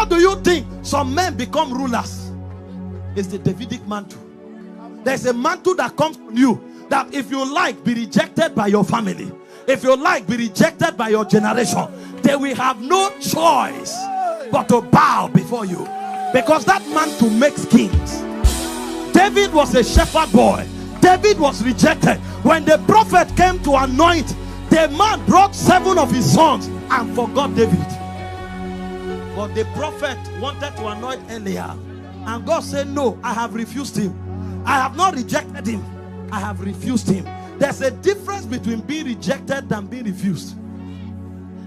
How do you think some men become rulers? It's the Davidic mantle. There's a mantle that comes from you, that if you like, be rejected by your family. If you like, be rejected by your generation. They will have no choice but to bow before you, because that mantle makes kings. David was a shepherd boy. David was rejected. When the prophet came to anoint, the man brought 7 of his sons and forgot David. But the prophet wanted to anoint Eliab, and God said, no, I have refused him. I have not rejected him, I have refused him. There's a difference between being rejected and being refused.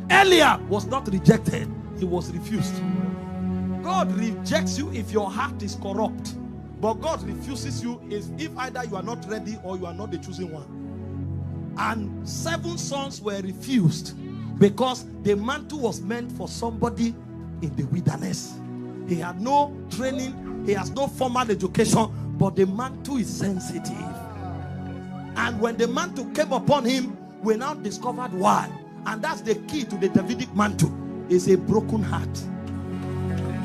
Eliab was not rejected, he was refused. God rejects you if your heart is corrupt, but God refuses you if either you are not ready or you are not the chosen one. And 7 sons were refused because the mantle was meant for somebody in the wilderness. He had no training, he has no formal education, but the mantle is sensitive. And when the mantle came upon him, we now discovered why. And that's the key to the Davidic mantle, is a broken heart.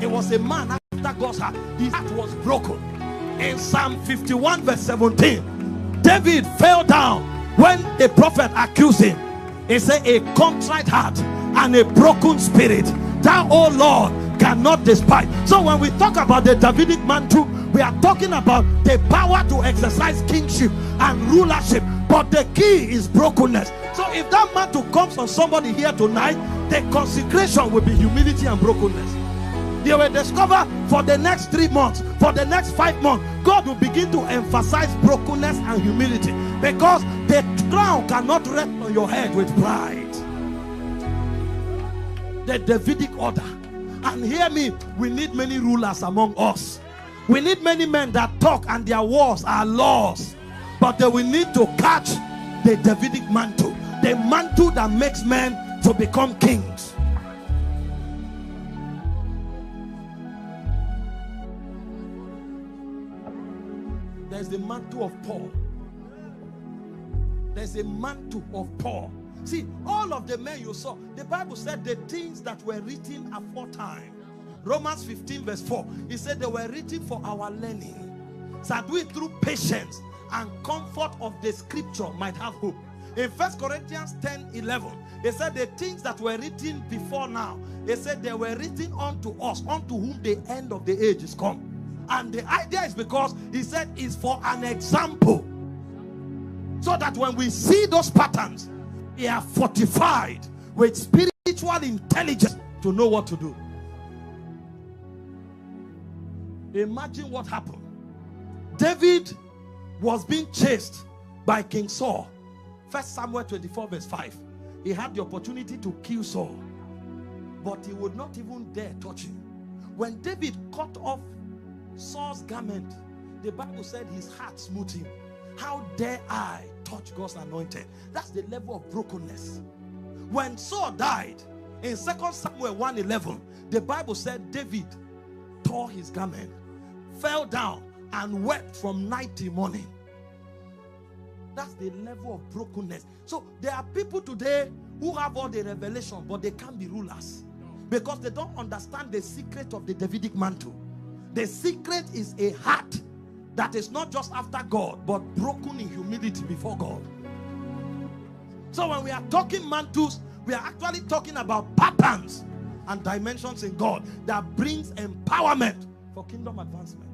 It was a man after God's heart. His heart was broken. In Psalm 51 verse 17, David fell down when the prophet accused him. He said, a contrite heart and a broken spirit, thou, O Lord, cannot despise. So when we talk about the Davidic mantle, we are talking about the power to exercise kingship and rulership, but the key is brokenness. So if that mantle comes on somebody here tonight, the consecration will be humility and brokenness. They will discover for the next 3 months, for the next 5 months, God will begin to emphasize brokenness and humility, because the crown cannot rest on your head with pride. The Davidic order. And hear me, we need many rulers among us. We need many men that talk and their words are laws, but they will need to catch the Davidic mantle, the mantle that makes men to become kings. There's the mantle of Paul. There's a mantle of Paul. See, all of the men you saw, the Bible said the things that were written aforetime. Romans 15 verse 4, he said they were written for our learning, so that we through patience and comfort of the scripture might have hope. In 1 Corinthians 10:11, he said the things that were written before now, he said they were written unto us, unto whom the end of the age is come. And the idea is because he said it's for an example, so that when we see those patterns, we are fortified with spiritual intelligence to know what to do. Imagine what happened. David was being chased by King Saul. 1 Samuel 24 verse 5. He had the opportunity to kill Saul, but he would not even dare touch him. When David cut off Saul's garment, the Bible said his heart smote him. How dare I touch God's anointed? That's the level of brokenness. When Saul died, in 2 Samuel 1:11, the Bible said David tore his garment, fell down, and wept from night till morning. That's the level of brokenness. So there are people today who have all the revelation, but they can't be rulers because they don't understand the secret of the Davidic mantle. The secret is a heart that is not just after God, but broken in humility before God. So when we are talking mantles, we are actually talking about patterns and dimensions in God that brings empowerment for kingdom advancement.